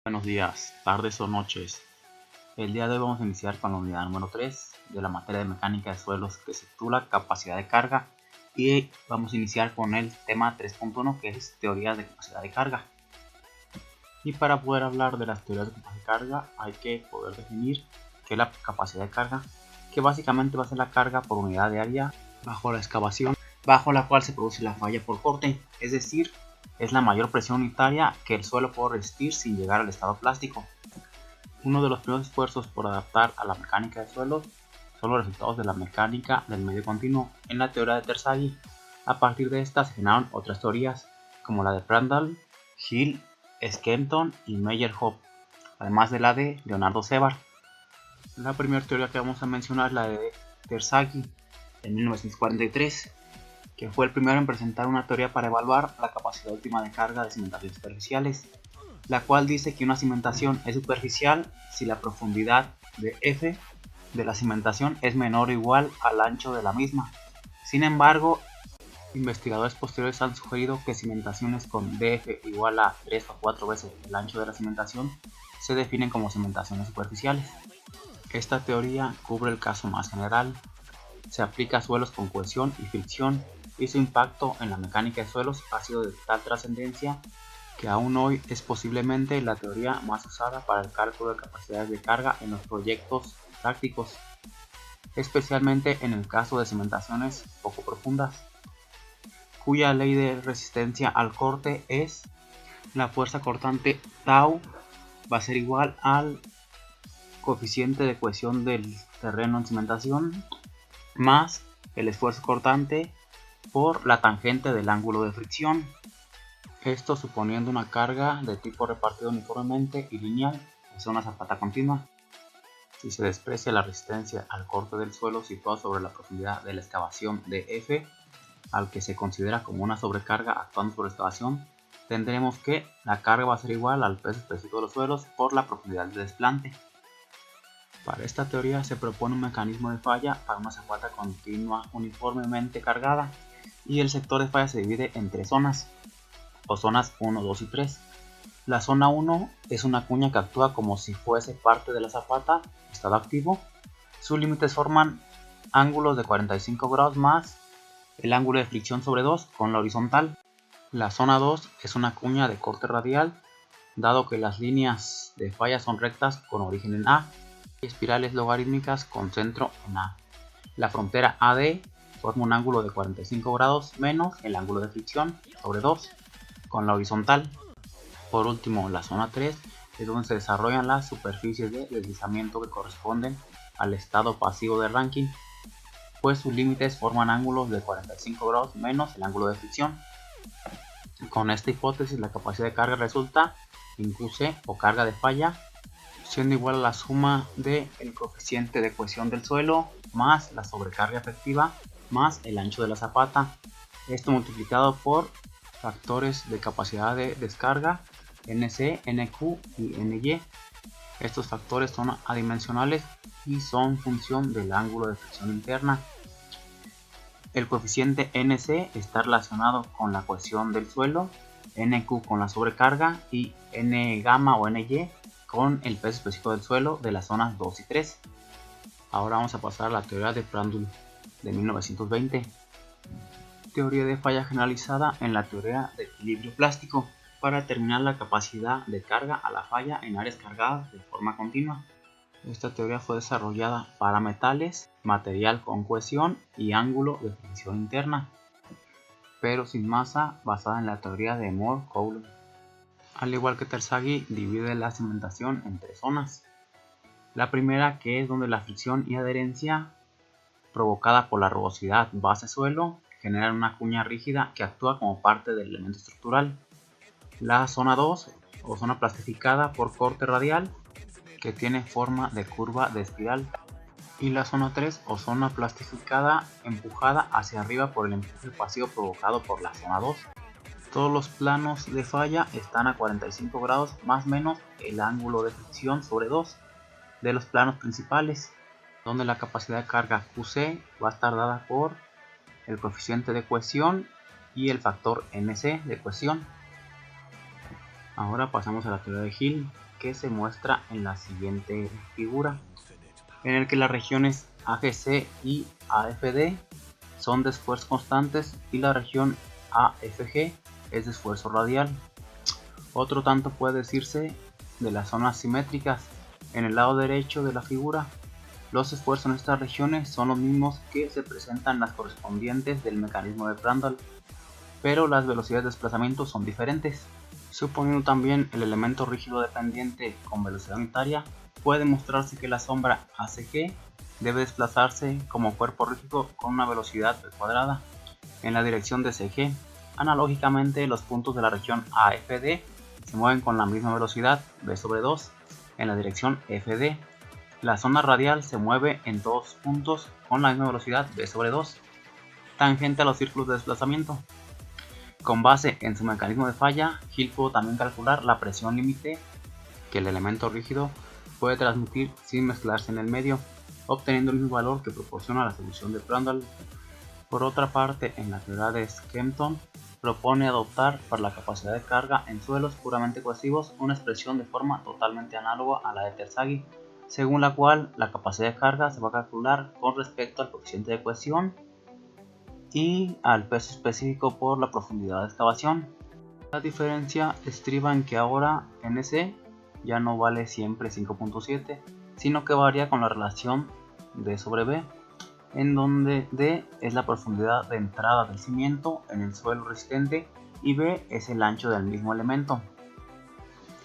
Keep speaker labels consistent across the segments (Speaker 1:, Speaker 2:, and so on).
Speaker 1: Buenos días, tardes o noches. El día de hoy vamos a iniciar con la unidad número 3 de la materia de mecánica de suelos, que se titula capacidad de carga, y vamos a iniciar con el tema 3.1, que es teorías de capacidad de carga. Y para poder hablar de las teorías de capacidad de carga hay que poder definir qué es la capacidad de carga, que básicamente va a ser la carga por unidad de área bajo la excavación, bajo la cual se produce la falla por corte, es decir, es la mayor presión unitaria que el suelo puede resistir sin llegar al estado plástico. Uno de los primeros esfuerzos por adaptar a la mecánica de suelos son los resultados de la mecánica del medio continuo en la teoría de Terzaghi. A partir de esta se generaron otras teorías, como la de Prandtl, Hill, Skempton y Meyerhoff, además de la de Leonardo Sevar. La primera teoría que vamos a mencionar es la de Terzaghi, en 1943, que fue el primero en presentar una teoría para evaluar la capacidad última de carga de cimentaciones superficiales, la cual dice que una cimentación es superficial si la profundidad de F de la cimentación es menor o igual al ancho de la misma. Sin embargo, investigadores posteriores han sugerido que cimentaciones con df igual a 3 o 4 veces el ancho de la cimentación se definen como cimentaciones superficiales. Esta teoría cubre el caso más general, se aplica a suelos con cohesión y fricción, y su impacto en la mecánica de suelos ha sido de tal trascendencia que aún hoy es posiblemente la teoría más usada para el cálculo de capacidades de carga en los proyectos prácticos, especialmente en el caso de cimentaciones poco profundas, cuya ley de resistencia al corte es la fuerza cortante tau va a ser igual al coeficiente de cohesión del terreno en cimentación más el esfuerzo cortante por la tangente del ángulo de fricción. Esto suponiendo una carga de tipo repartido uniformemente y lineal, es una zapata continua. Si se desprecia la resistencia al corte del suelo situado sobre la profundidad de la excavación de F, al que se considera como una sobrecarga actuando sobre la excavación, tendremos que la carga va a ser igual al peso específico de los suelos por la profundidad del desplante. Para esta teoría se propone un mecanismo de falla para una zapata continua uniformemente cargada, y el sector de falla se divide en tres zonas, o zonas 1, 2 y 3. La zona 1 es una cuña que actúa como si fuese parte de la zapata, estado activo. Sus límites forman ángulos de 45 grados más el ángulo de fricción sobre 2 con la horizontal. La zona 2 es una cuña de corte radial, dado que las líneas de falla son rectas con origen en A y espirales logarítmicas con centro en A. La frontera AD forma un ángulo de 45 grados menos el ángulo de fricción sobre 2 con la horizontal. Por último, la zona 3 es donde se desarrollan las superficies de deslizamiento que corresponden al estado pasivo de Rankine, pues sus límites forman ángulos de 45 grados menos el ángulo de fricción. Con esta hipótesis, la capacidad de carga resulta en QC o carga de falla, siendo igual a la suma del coeficiente de cohesión del suelo más la sobrecarga efectiva más el ancho de la zapata, esto multiplicado por factores de capacidad de descarga NC, NQ y NY. Estos factores son adimensionales y son función del ángulo de fricción interna. El coeficiente NC está relacionado con la cohesión del suelo, NQ con la sobrecarga y N gamma o NY con el peso específico del suelo de las zonas 2 y 3. Ahora vamos a pasar a la teoría de Prandtl de 1920. Teoría de falla generalizada en la teoría de equilibrio plástico para determinar la capacidad de carga a la falla en áreas cargadas de forma continua. Esta teoría fue desarrollada para metales, material con cohesión y ángulo de fricción interna, pero sin masa, basada en la teoría de Moore-Coulomb. Al igual que Terzaghi, divide la cimentación en tres zonas. La primera, que es donde la fricción y adherencia provocada por la rugosidad base-suelo generan una cuña rígida que actúa como parte del elemento estructural. La zona 2 o zona plastificada por corte radial, que tiene forma de curva de espiral. Y la zona 3 o zona plastificada empujada hacia arriba por el empuje pasivo provocado por la zona 2. Todos los planos de falla están a 45 grados más o menos el ángulo de fricción sobre 2 de los planos principales, donde la capacidad de carga QC va a estar dada por el coeficiente de cohesión y el factor NC de cohesión. Ahora pasamos a la teoría de Hill, que se muestra en la siguiente figura, en el que las regiones AGC y AFD son de esfuerzo constantes y la región AFG es de esfuerzo radial. Otro tanto puede decirse de las zonas simétricas. En el lado derecho de la figura, los esfuerzos en estas regiones son los mismos que se presentan en las correspondientes del mecanismo de Prandtl, pero las velocidades de desplazamiento son diferentes. Suponiendo también el elemento rígido dependiente con velocidad unitaria, puede mostrarse que la sombra ACG debe desplazarse como cuerpo rígido con una velocidad v cuadrada en la dirección de CG. Analógicamente, los puntos de la región AFD se mueven con la misma velocidad v sobre 2 en la dirección FD. La zona radial se mueve en dos puntos con la misma velocidad v sobre 2, tangente a los círculos de desplazamiento. Con base en su mecanismo de falla, Hill pudo también calcular la presión límite que el elemento rígido puede transmitir sin mezclarse en el medio, obteniendo el mismo valor que proporciona la solución de Prandtl. Por otra parte, en la teoría de Skempton, propone adoptar para la capacidad de carga en suelos puramente cohesivos una expresión de forma totalmente análoga a la de Terzaghi, según la cual la capacidad de carga se va a calcular con respecto al coeficiente de cohesión y al peso específico por la profundidad de excavación. La diferencia estriba en que ahora NC ya no vale siempre 5.7, sino que varía con la relación D sobre B, en donde D es la profundidad de entrada del cimiento en el suelo resistente y B es el ancho del mismo elemento.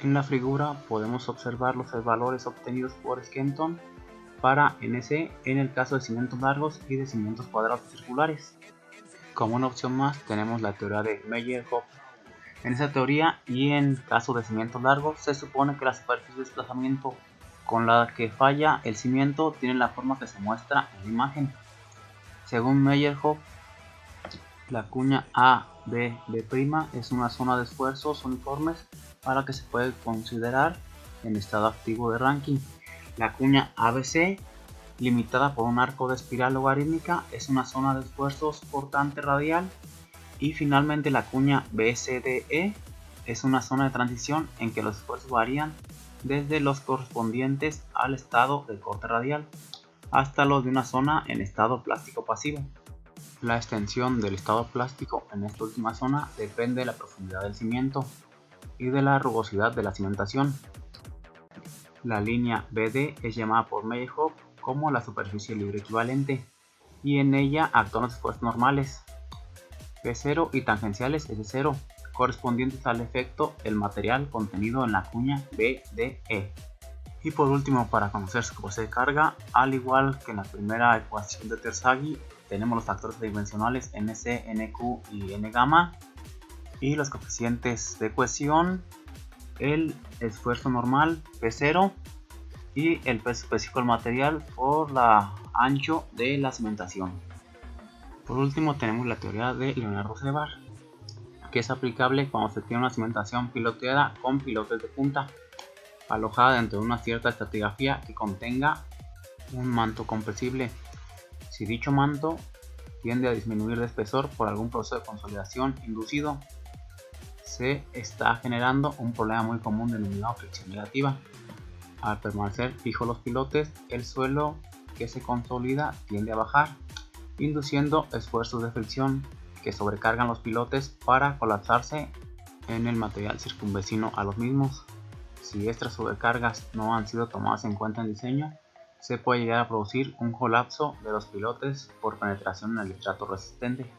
Speaker 1: En la figura podemos observar los valores obtenidos por Skempton para NC en el caso de cimientos largos y de cimientos cuadrados circulares. Como una opción más tenemos la teoría de Meyerhoff. En esa teoría y en caso de cimientos largos se supone que la superficie de desplazamiento con la que falla el cimiento tiene la forma que se muestra en la imagen. Según Meyerhoff, la cuña ABB' es una zona de esfuerzos uniformes para la que se puede considerar en estado activo de Rankine. La cuña ABC, limitada por un arco de espiral logarítmica, es una zona de esfuerzos portante radial. Y finalmente la cuña BCDE es una zona de transición en que los esfuerzos varían desde los correspondientes al estado de corte radial hasta los de una zona en estado plástico pasivo. La extensión del estado plástico en esta última zona depende de la profundidad del cimiento y de la rugosidad de la cimentación. La línea BD es llamada por Meyerhoff como la superficie libre equivalente y en ella actúan los esfuerzos normales P0 y tangenciales S0, correspondientes al efecto del material contenido en la cuña BDE. Y por último, para conocer su capacidad de carga, al igual que en la primera ecuación de Terzaghi, tenemos los factores dimensionales NC, NQ y N gamma, y los coeficientes de cohesión, el esfuerzo normal P0 y el peso específico del material por la ancho de la cimentación. Por último tenemos la teoría de Leonardo-Sebar, que es aplicable cuando se tiene una cimentación piloteada con pilotes de punta, alojada dentro de una cierta estratigrafía que contenga un manto compresible. Si dicho manto tiende a disminuir de espesor por algún proceso de consolidación inducido, se está generando un problema muy común denominado fricción negativa. Al permanecer fijos los pilotes, el suelo que se consolida tiende a bajar, induciendo esfuerzos de fricción que sobrecargan los pilotes para colapsarse en el material circunvecino a los mismos. Si estas sobrecargas no han sido tomadas en cuenta en diseño, se puede llegar a producir un colapso de los pilotes por penetración en el estrato resistente.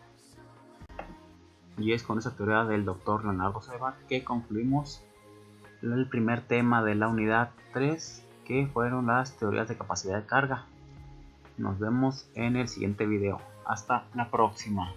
Speaker 1: Y es con esa teoría del Dr. Leonardo-Sebar que concluimos el primer tema de la unidad 3, que fueron las teorías de capacidad de carga. Nos vemos en el siguiente video. Hasta la próxima.